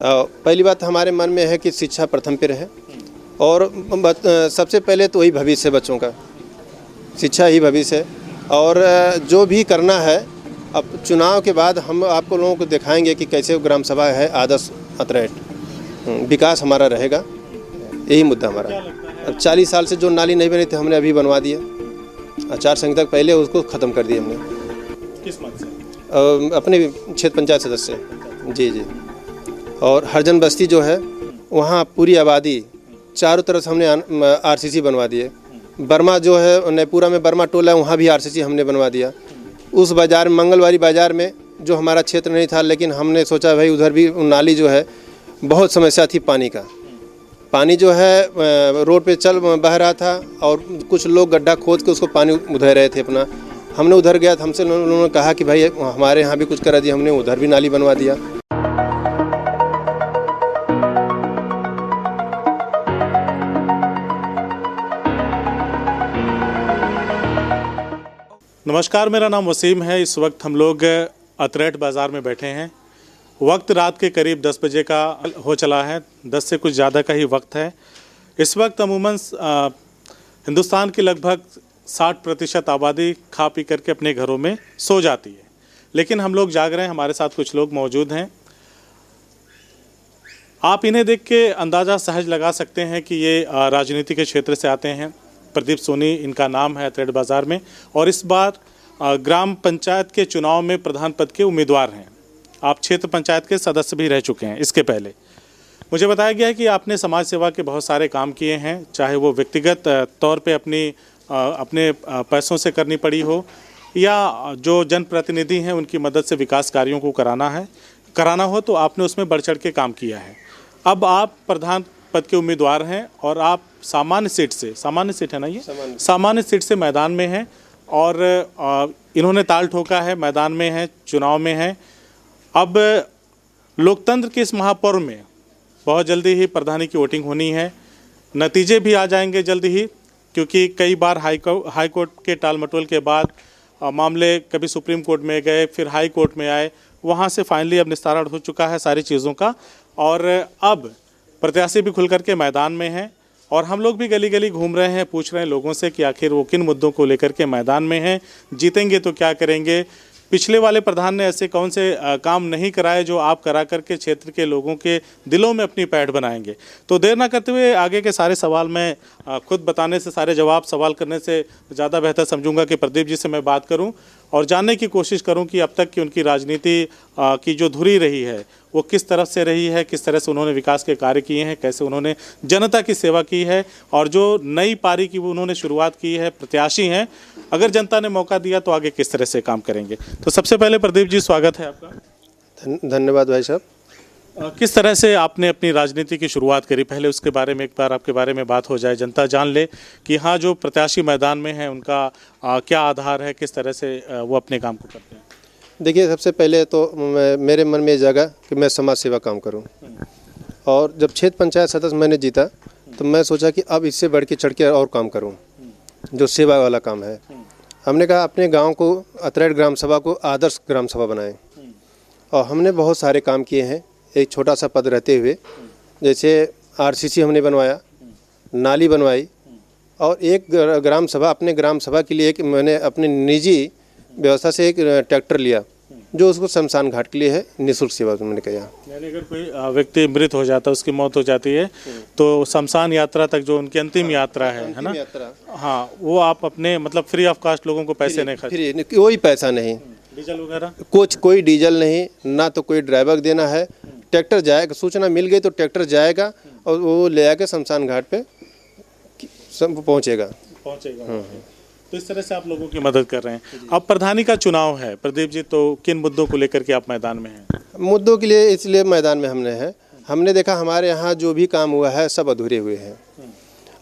पहली बात हमारे मन में है कि शिक्षा प्रथम पे रहे और सबसे पहले तो वही भविष्य है बच्चों का, शिक्षा ही भविष्य है। और जो भी करना है अब चुनाव के बाद हम आपको लोगों को दिखाएंगे कि कैसे ग्राम सभा है आदर्श अतरेट, विकास हमारा रहेगा, यही मुद्दा हमारा। अब 40 साल से जो नाली नहीं बनी थी हमने अभी बनवा दिया, आचार संहिता पहले उसको ख़त्म कर दिया हमने। किस मत से? अपने क्षेत्र पंचायत सदस्य जी। और हरजन बस्ती जो है वहाँ पूरी आबादी चारों तरफ से हमने आरसीसी बनवा दिए। बर्मा जो है नैपुरा में बर्मा टोला है, वहाँ भी आरसीसी हमने बनवा दिया। उस बाज़ार मंगलवारी बाज़ार में जो हमारा क्षेत्र नहीं था, लेकिन हमने सोचा भाई उधर भी नाली जो है बहुत समस्या थी पानी का। पानी जो है रोड पे चल बह रहा था और कुछ लोग गड्ढा खोद के उसको पानी उधर रहे थे अपना। हमने उधर गया तो हमसे उन्होंने कहा कि भाई हमारे यहाँ भी कुछ करा दिया, हमने उधर भी नाली बनवा दिया। नमस्कार, मेरा नाम वसीम है। इस वक्त हम लोग अतरेट बाज़ार में बैठे हैं। वक्त रात के करीब 10 बजे का हो चला है, 10 से कुछ ज़्यादा का ही वक्त है। इस वक्त अमूमन हिंदुस्तान की लगभग 60% आबादी खा पी करके अपने घरों में सो जाती है, लेकिन हम लोग जाग रहे हैं। हमारे साथ कुछ लोग मौजूद हैं। आप इन्हें देख के अंदाज़ा सहज लगा सकते हैं कि ये राजनीति के क्षेत्र से आते हैं। प्रदीप सोनी इनका नाम है अतरेट बाज़ार में, और इस बार ग्राम पंचायत के चुनाव में प्रधान पद के उम्मीदवार हैं। आप क्षेत्र पंचायत के सदस्य भी रह चुके हैं। इसके पहले मुझे बताया गया है कि आपने समाज सेवा के बहुत सारे काम किए हैं, चाहे वो व्यक्तिगत तौर पे अपने पैसों से करनी पड़ी हो या जो जनप्रतिनिधि हैं उनकी मदद से विकास कार्यों को कराना हो, तो आपने उसमें बढ़ चढ़ के काम किया है। अब आप प्रधान पद के उम्मीदवार हैं और आप सामान्य सीट है ना, ये सामान्य सीट से मैदान में हैं और इन्होंने ताल ठोका है, मैदान में है, चुनाव में है। अब लोकतंत्र के इस महापर्व में बहुत जल्दी ही प्रधानी की वोटिंग होनी है। नतीजे भी आ जाएंगे जल्दी ही, क्योंकि कई बार हाई कोर्ट के टाल मटोल के बाद मामले कभी सुप्रीम कोर्ट में गए, फिर हाई कोर्ट में आए, वहाँ से फाइनली अब निस्तारण हो चुका है सारी चीज़ों का। और अब प्रत्याशी भी खुल करके मैदान में हैं और हम लोग भी गली गली घूम रहे हैं, पूछ रहे हैं लोगों से कि आखिर वो किन मुद्दों को लेकर के मैदान में हैं, जीतेंगे तो क्या करेंगे, पिछले वाले प्रधान ने ऐसे कौन से काम नहीं कराए जो आप करा करके क्षेत्र के लोगों के दिलों में अपनी पैठ बनाएंगे। तो देर ना करते हुए आगे के सारे सवाल मैं खुद बताने से, सारे जवाब सवाल करने से ज़्यादा बेहतर समझूंगा कि प्रदीप जी से मैं बात करूं और जानने की कोशिश करूं कि अब तक की उनकी राजनीति की जो धुरी रही है वो किस तरफ से रही है, किस तरह से उन्होंने विकास के कार्य किए हैं, कैसे उन्होंने जनता की सेवा की है, और जो नई पारी की वो उन्होंने शुरुआत की है, प्रत्याशी हैं, अगर जनता ने मौका दिया तो आगे किस तरह से काम करेंगे। तो सबसे पहले प्रदीप जी, स्वागत है आपका। धन्यवाद भाई साहब। किस तरह से आपने अपनी राजनीति की शुरुआत करी, पहले उसके बारे में एक बार आपके बारे में बात हो जाए, जनता जान ले कि हाँ, जो प्रत्याशी मैदान में है उनका क्या आधार है, किस तरह से वो अपने काम को करते हैं। देखिए, सबसे पहले तो मेरे मन में ये जगह कि मैं समाज सेवा काम करूं, और जब क्षेत्र पंचायत सदस्य मैंने जीता तो मैं सोचा कि अब इससे बढ़ के चढ़ के और काम करूं जो सेवा वाला काम है। हमने कहा अपने गांव को, अतरेट ग्राम सभा को आदर्श ग्राम सभा बनाएं, और हमने बहुत सारे काम किए हैं एक छोटा सा पद रहते हुए। जैसे आरसीसी हमने बनवाया, नाली बनवाई, और एक ग्राम सभा, अपने ग्राम सभा के लिए एक मैंने अपनी निजी व्यवस्था से एक ट्रैक्टर लिया जो उसको शमशान घाट के लिए है, निःशुल्क सेवा मैंने कहा। यानी अगर कोई व्यक्ति मृत हो जाता है, उसकी मौत हो जाती है, तो शमशान यात्रा तक जो उनकी अंतिम यात्रा है ना, हाँ, वो आप अपने मतलब फ्री ऑफ कास्ट लोगों को पैसे नहीं खर्च, कोई पैसा नहीं, डीजल वगैरह कोई डीजल नहीं, ना तो कोई ड्राइवर देना है। ट्रैक्टर जाएगा, सूचना मिल गई तो ट्रैक्टर जाएगा और वो ले आके शमशान घाट पे पहुँचेगा। तो इस तरह से आप लोगों की मदद कर रहे हैं। अब प्रधानी का चुनाव है प्रदीप जी, तो किन मुद्दों को लेकर के आप मैदान में हैं? मुद्दों के लिए इसलिए मैदान में हमने देखा हमारे यहाँ जो भी काम हुआ है सब अधूरे हुए हैं,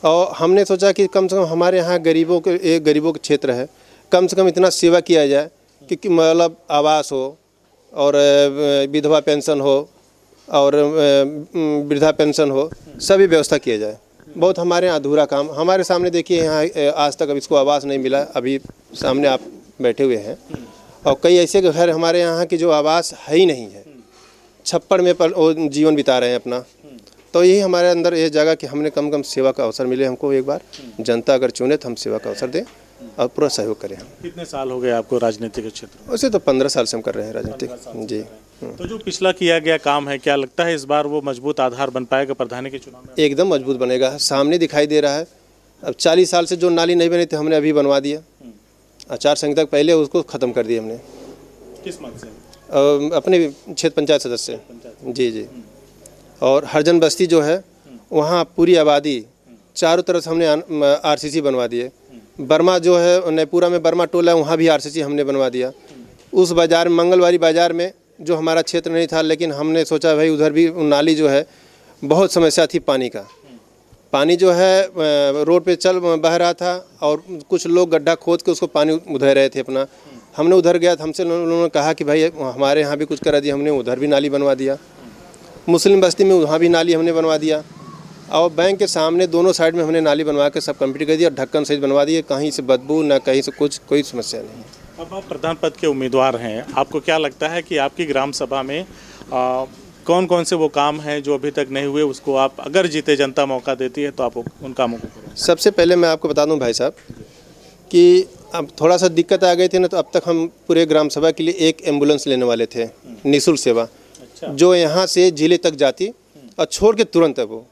और हमने सोचा कि कम से कम हमारे यहाँ गरीबों का क्षेत्र है, कम से कम इतना सेवा किया जाए कि मतलब आवास हो और विधवा पेंशन हो और वृद्धा पेंशन हो, सभी व्यवस्था किया जाए। बहुत हमारे यहाँ अधूरा काम हमारे सामने देखिए, यहाँ आज तक अब इसको आवास नहीं मिला। अभी सामने आप बैठे हुए हैं, और कई ऐसे घर हमारे यहाँ की जो आवास है ही नहीं है। छप्पड़ में वो जीवन बिता रहे हैं अपना। तो यही हमारे अंदर ये जगह कि हमने कम कम सेवा का अवसर मिले हमको, एक बार जनता अगर चुने तो हम सेवा का अवसर दें और पूरा सहयोग करें हम। कितने साल हो गए आपको राजनीति के क्षेत्र में? वैसे तो 15 साल से हम कर रहे हैं राजनीति जी। तो जो पिछला किया गया काम है, क्या लगता है इस बार वो मजबूत आधार बन पाएगा प्रधानी के चुनाव में? एकदम मजबूत बनेगा, सामने दिखाई दे रहा है। अब 40 साल से जो नाली नहीं बनी थी हमने अभी बनवा दिया। आचार संहिता पहले उसको ख़त्म कर दिया हमने। किस मत से? अपने क्षेत्र पंचायत सदस्य जी जी। और हरजन बस्ती जो है वहाँ पूरी आबादी चारों तरफ से हमने आरसीसी बनवा दिए। बर्मा जो है नैपुरा में बर्मा टोला है, वहाँ भी आरसीसी हमने बनवा दिया। उस बाज़ार में मंगलवारी बाज़ार में जो हमारा क्षेत्र नहीं था, लेकिन हमने सोचा भाई उधर भी नाली जो है बहुत समस्या थी पानी का। पानी जो है रोड पे चल बह रहा था और कुछ लोग गड्ढा खोद के उसको पानी उधर रहे थे अपना। हमने उधर गया तो हमसे उन्होंने कहा कि भाई हमारे यहाँ भी कुछ करा दिया। हमने उधर भी नाली बनवा दिया। मुस्लिम बस्ती में वहाँ भी नाली हमने बनवा दिया। और बैंक के सामने दोनों साइड में हमने नाली बनवा के सब कंप्लीट कर दिया, ढक्कन सहित बनवा दिए। कहीं से बदबू ना कहीं से कुछ, कोई समस्या नहीं। अब आप प्रधान पद के उम्मीदवार हैं, आपको क्या लगता है कि आपकी ग्राम सभा में कौन कौन से वो काम हैं जो अभी तक नहीं हुए, उसको आप अगर जीते जनता मौका देती है तो आप उन कामों को करें? सबसे पहले मैं आपको बता दूं भाई साहब कि अब थोड़ा सा दिक्कत आ गई थी ना, तो अब तक हम पूरे ग्राम सभा के लिए एक एम्बुलेंस लेने वाले थे, निःशुल्क सेवा। अच्छा। जो यहाँ से जिले तक जाती और छोड़ के तुरंत है वो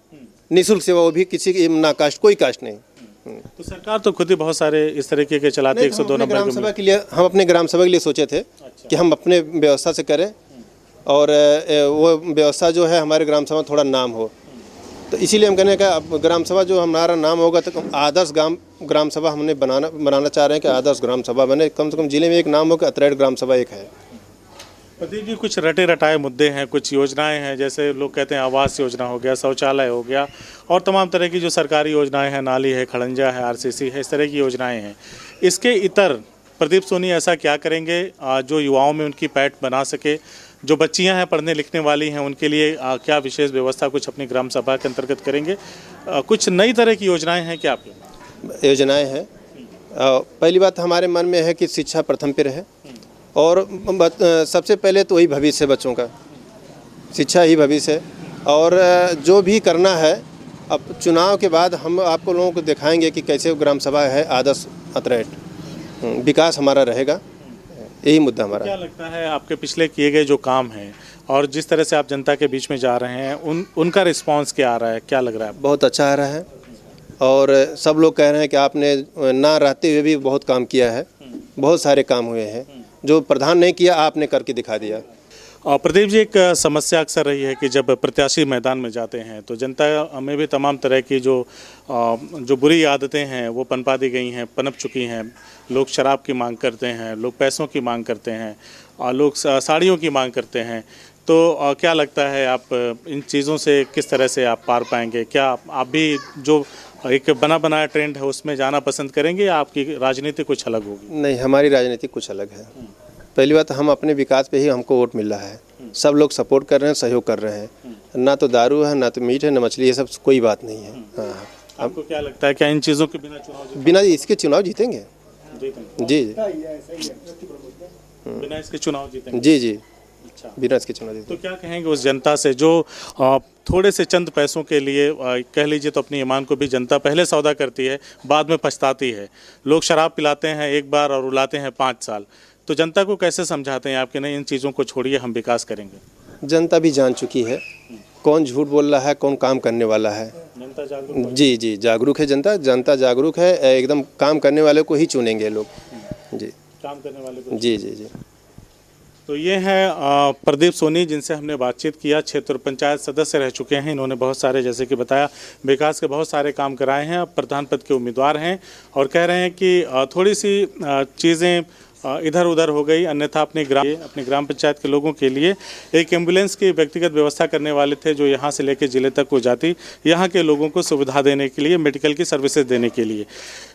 निःशुल्क सेवा, वो भी किसी की ना कास्ट, कोई कास्ट नहीं। तो सरकार तो खुद ही बहुत सारे इस तरीके के चलाती है। 102 नंबर ग्राम सभा के लिए हम अपने ग्राम सभा के लिए सोचे थे कि हम अपने व्यवस्था से करें और वो व्यवस्था जो है हमारे ग्राम सभा थोड़ा नाम हो। तो इसीलिए हम कहने का अब ग्राम सभा जो हमारा नाम होगा तो आदर्श ग्राम सभा हमने बनाना चाह रहे हैं कि आदर्श ग्राम सभा बने। कम से कम जिले में एक नाम हो कि अतरेट ग्राम सभा एक है। प्रदीप जी, कुछ रटे रटाए मुद्दे हैं, कुछ योजनाएं हैं, जैसे लोग कहते हैं आवास योजना हो गया, शौचालय हो गया और तमाम तरह की जो सरकारी योजनाएं हैं, नाली है, खड़ंजा है, आरसीसी है, इस तरह की योजनाएं हैं। इसके इतर प्रदीप सोनी ऐसा क्या करेंगे जो युवाओं में उनकी पैठ बना सके? जो बच्चियां हैं पढ़ने लिखने वाली हैं उनके लिए क्या विशेष व्यवस्था कुछ अपनी ग्राम सभा के अंतर्गत करेंगे? कुछ नई तरह की योजनाएं हैं क्या आपकी? योजनाएं हैं। पहली बात हमारे मन में है कि शिक्षा प्रथम पे रहे और सबसे पहले तो वही भविष्य है बच्चों का, शिक्षा ही भविष्य है। और जो भी करना है अब चुनाव के बाद हम आपको लोगों को दिखाएंगे कि कैसे ग्राम सभा है आदर्श अतरेट, विकास हमारा रहेगा, यही मुद्दा हमारा। क्या लगता है आपके पिछले किए गए जो काम हैं और जिस तरह से आप जनता के बीच में जा रहे हैं उनका रिस्पांस क्या आ रहा है, क्या लग रहा है? बहुत अच्छा आ रहा है और सब लोग कह रहे हैं कि आपने ना रहते हुए भी बहुत काम किया है। बहुत सारे काम हुए हैं जो प्रधान ने किया, आपने करके दिखा दिया। प्रदीप जी, एक समस्या अक्सर रही है कि जब प्रत्याशी मैदान में जाते हैं तो जनता में भी तमाम तरह की जो बुरी आदतें हैं वो पनपा दी गई हैं, पनप चुकी हैं। लोग शराब की मांग करते हैं, लोग पैसों की मांग करते हैं और लोग साड़ियों की मांग करते हैं। तो क्या लगता है आप इन चीज़ों से किस तरह से आप पार पाएंगे? क्या आप भी जो एक बना बनाया ट्रेंड है उसमें जाना पसंद करेंगे या आपकी राजनीति कुछ अलग होगी? नहीं, हमारी राजनीति कुछ अलग है। पहली बात हम अपने विकास पे ही हमको वोट मिल रहा है। सब लोग सपोर्ट कर रहे हैं, सहयोग कर रहे हैं। ना तो दारू है, ना तो मीट है, ना मछली, ये सब कोई बात नहीं है। हाँ, आपको क्या लगता है क्या इन चीज़ों के बिना इसके चुनाव जीतेंगे? जी बिना इसके चुनाव जीतेंगे? जी जी, अच्छा, बिना इसके चुनाव जीतेंगे। तो क्या कहेंगे उस जनता से जो थोड़े से चंद पैसों के लिए कह लीजिए तो अपनी ईमान को भी जनता पहले सौदा करती है, बाद में पछताती है। लोग शराब पिलाते हैं एक बार और रुलाते हैं 5 साल। तो जनता को कैसे समझाते हैं आपके नहीं इन चीज़ों को छोड़िए, हम विकास करेंगे? जनता भी जान चुकी है कौन झूठ बोल रहा है, कौन काम करने वाला है। जनता जागरूक? जी जी, जागरूक है जनता जागरूक है। एकदम काम करने वाले को ही चुनेंगे लोग। जी, काम करने वाले को। जी जी जी। तो ये हैं प्रदीप सोनी, जिनसे हमने बातचीत किया। क्षेत्र पंचायत सदस्य रह चुके हैं। इन्होंने बहुत सारे, जैसे कि बताया, विकास के बहुत सारे काम कराए हैं। प्रधान पद के उम्मीदवार हैं और कह रहे हैं कि थोड़ी सी चीज़ें इधर उधर हो गई, अन्यथा अपने ग्राम पंचायत के लोगों के लिए एक एम्बुलेंस की व्यक्तिगत व्यवस्था करने वाले थे जो यहाँ से लेकर जिले तक वो जाती, यहाँ के लोगों को सुविधा देने के लिए, मेडिकल की सर्विसेज देने के लिए।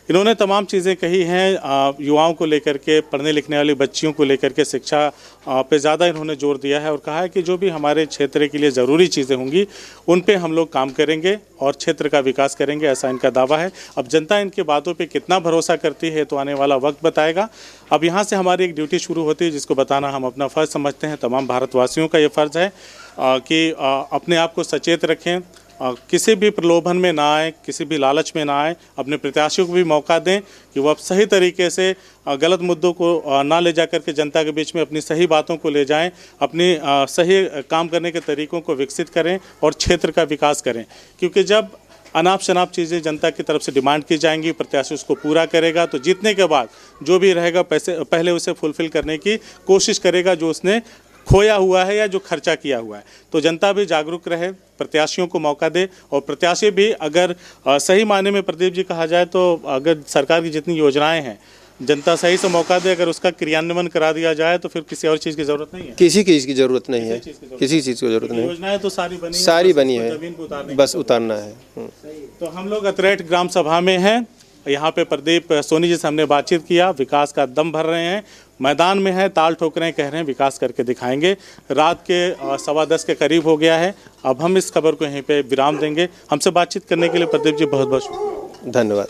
इन्होंने तमाम चीज़ें कही हैं, युवाओं को लेकर के, पढ़ने लिखने वाली बच्चियों को लेकर के, शिक्षा पे ज़्यादा इन्होंने जोर दिया है और कहा है कि जो भी हमारे क्षेत्र के लिए ज़रूरी चीज़ें होंगी उन पे हम लोग काम करेंगे और क्षेत्र का विकास करेंगे, ऐसा इनका दावा है। अब जनता इनके बातों पे कितना भरोसा करती है तो आने वाला वक्त बताएगा। अब यहाँ से हमारी एक ड्यूटी शुरू होती है जिसको बताना हम अपना फ़र्ज़ समझते हैं। तमाम भारतवासियों का ये फ़र्ज़ है कि अपने आप को सचेत रखें, किसी भी प्रलोभन में ना आए, किसी भी लालच में ना आए, अपने प्रत्याशियों को भी मौका दें कि वो अब सही तरीके से गलत मुद्दों को ना ले जाकर के जनता के बीच में अपनी सही बातों को ले जाएं, अपनी सही काम करने के तरीकों को विकसित करें और क्षेत्र का विकास करें। क्योंकि जब अनाप शनाप चीज़ें जनता की तरफ से डिमांड की जाएंगी, प्रत्याशी उसको पूरा करेगा तो जीतने के बाद जो भी रहेगा पैसे पहले उसे फुलफ़िल करने की कोशिश करेगा जो उसने खोया हुआ है या जो खर्चा किया हुआ है। तो जनता भी जागरूक रहे, प्रत्याशियों को मौका दे और प्रत्याशी भी अगर सही मायने में प्रदीप जी कहा जाए तो अगर सरकार की जितनी योजनाएं हैं जनता सही से मौका दे, अगर उसका क्रियान्वयन करा दिया जाए तो फिर किसी और चीज़ की ज़रूरत नहीं है, किसी चीज़ की ज़रूरत नहीं है, किसी चीज़ की ज़रूरत नहीं है। योजनाएं तो सारी बनी है, बस उतारना है। तो हम लोग अतरेठ ग्राम सभा में हैं, यहाँ पे प्रदीप सोनी जी से हमने बातचीत किया, विकास का दम भर रहे हैं, मैदान में है, ताल ठोक रहे हैं, कह रहे हैं विकास करके दिखाएंगे। रात के 10:15 के करीब हो गया है। अब हम इस खबर को यहीं पे विराम देंगे। हमसे बातचीत करने के लिए प्रदीप जी बहुत बहुत शुक्रिया। धन्यवाद।